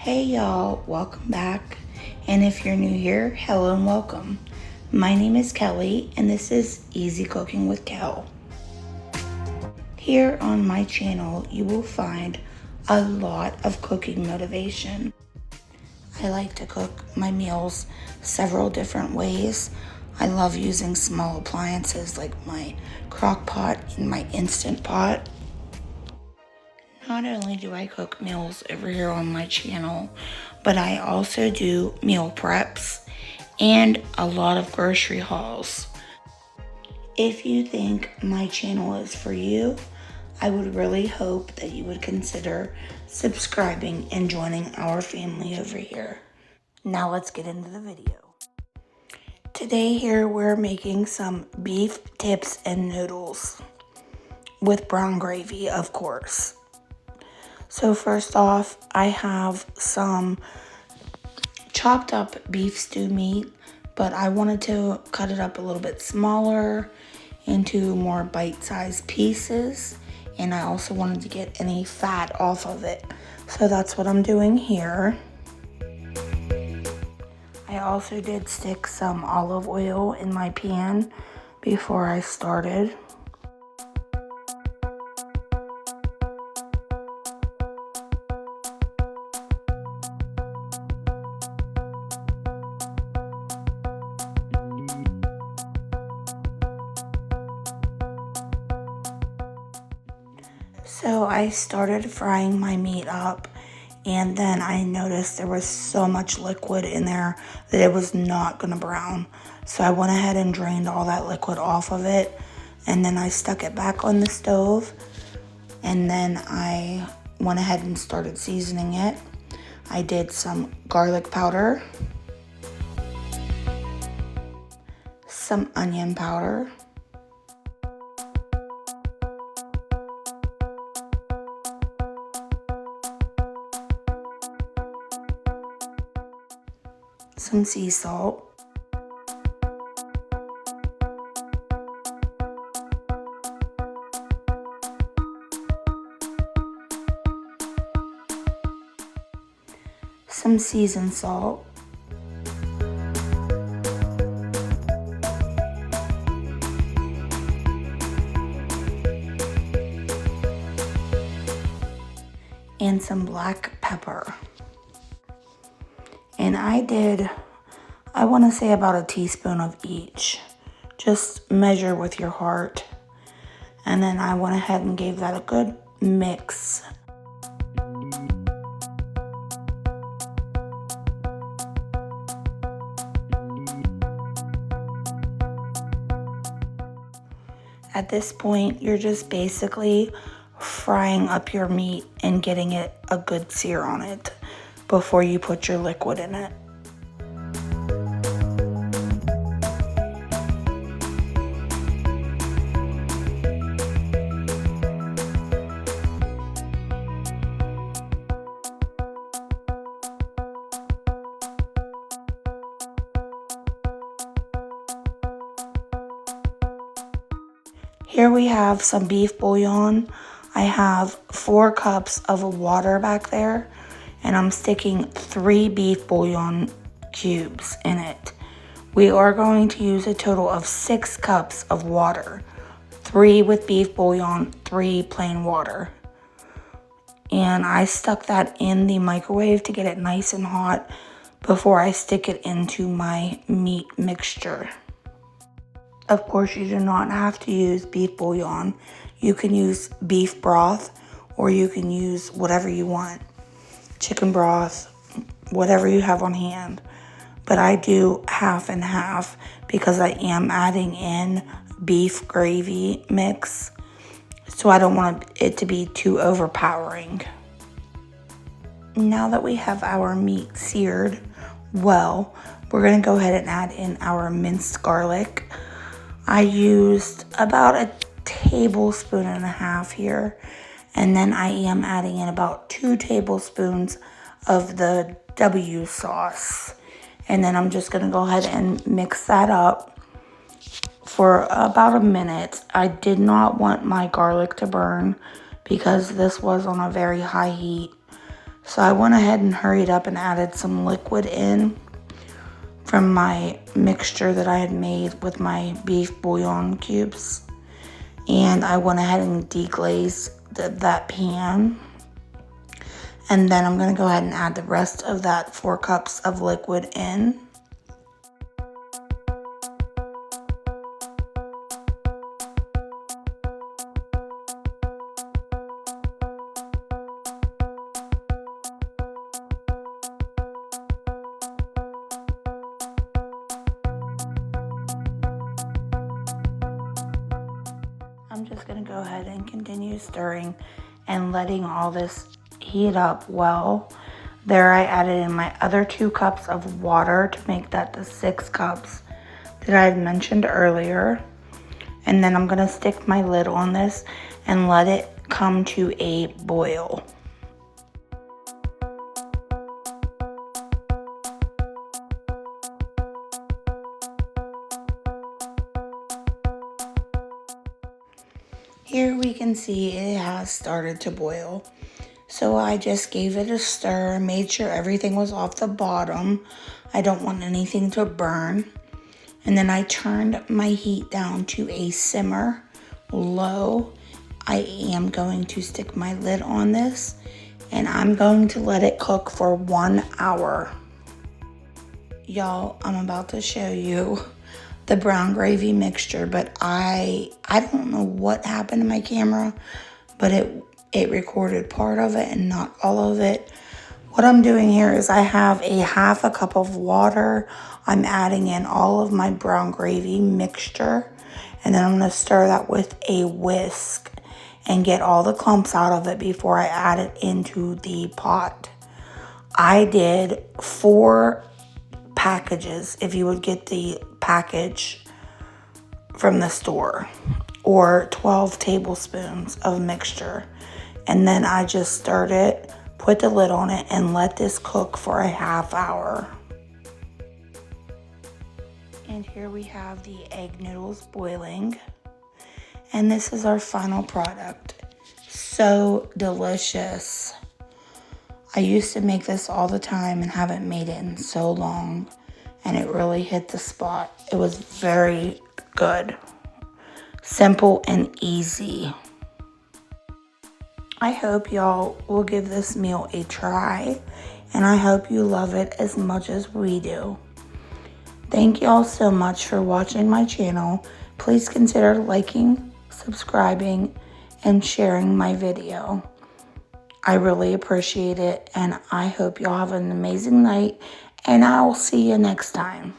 Hey y'all, welcome back. And if you're new here, hello and welcome. My name is Kelly and this is Easy Cooking with Kel. Here on my channel, you will find a lot of cooking motivation. I like to cook my meals several different ways. I love using small appliances like my crock pot and my Instant Pot. Not only do I cook meals over here on my channel, but I also do meal preps and a lot of grocery hauls. If you think my channel is for you, I would really hope that you would consider subscribing and joining our family over here. Now let's get into the video. Today here we're making some beef tips and noodles with brown gravy, of course. So first off, I have some chopped up beef stew meat, but I wanted to cut it up a little bit smaller into more bite-sized pieces, and I also wanted to get any fat off of it. So that's what I'm doing here. I also did stick some olive oil in my pan before I started. So I started frying my meat up, and then I noticed there was so much liquid in there that it was not going to brown. So I went ahead and drained all that liquid off of it, and then I stuck it back on the stove, and then I went ahead and started seasoning it. I did some garlic powder, some onion powder, some sea salt, some seasoned salt, and some black pepper. And I want to say about a teaspoon of each. Just measure with your heart. And then I went ahead and gave that a good mix. At this point, you're just basically frying up your meat and getting it a good sear on it before you put your liquid in it. Here we have some beef bouillon. I have 4 cups of water back there, and I'm sticking 3 beef bouillon cubes in it. We are going to use a total of 6 cups of water, 3 with beef bouillon, 3 plain water. And I stuck that in the microwave to get it nice and hot before I stick it into my meat mixture. Of course, you do not have to use beef bouillon. You can use beef broth, or you can use whatever you want. Chicken broth, whatever you have on hand. But I do half and half because I am adding in beef gravy mix. So I don't want it to be too overpowering. Now that we have our meat seared well, we're going to go ahead and add in our minced garlic. I used about a tablespoon and a half here, and then I am adding in about 2 tablespoons of the W sauce, and then I'm just gonna go ahead and mix that up for about a minute. I did not want my garlic to burn because this was on a very high heat, So I went ahead and hurried up and added some liquid in from my mixture that I had made with my beef bouillon cubes. And I went ahead and deglazed that pan. And then I'm going to go ahead and add the rest of that 4 cups of liquid in. I'm just going to go ahead and continue stirring and letting all this heat up well. There I added in my other 2 cups of water to make that the 6 cups that I had mentioned earlier. And then I'm going to stick my lid on this and let it come to a boil. Here we can see it has started to boil. So I just gave it a stir, made sure everything was off the bottom. I don't want anything to burn. And then I turned my heat down to a simmer, low. I am going to stick my lid on this and I'm going to let it cook for 1 hour. Y'all, I'm about to show you the brown gravy mixture, but I don't know what happened to my camera, but it recorded part of it and not all of it. What I'm doing here is I have a half a cup of water. I'm adding in all of my brown gravy mixture, and then I'm going to stir that with a whisk and get all the clumps out of it before I add it into the pot. I did 4 packages if you would get the package from the store, or 12 tablespoons of mixture. And then I just stirred it, put the lid on it, and let this cook for a half hour. And here we have the egg noodles boiling. And this is our final product. So delicious. I used to make this all the time and haven't made it in so long. And it really hit the spot. It was very good. Simple and easy. I hope y'all will give this meal a try. And I hope you love it as much as we do. Thank y'all so much for watching my channel. Please consider liking, subscribing, and sharing my video. I really appreciate it, and I hope y'all have an amazing night, and I'll see you next time.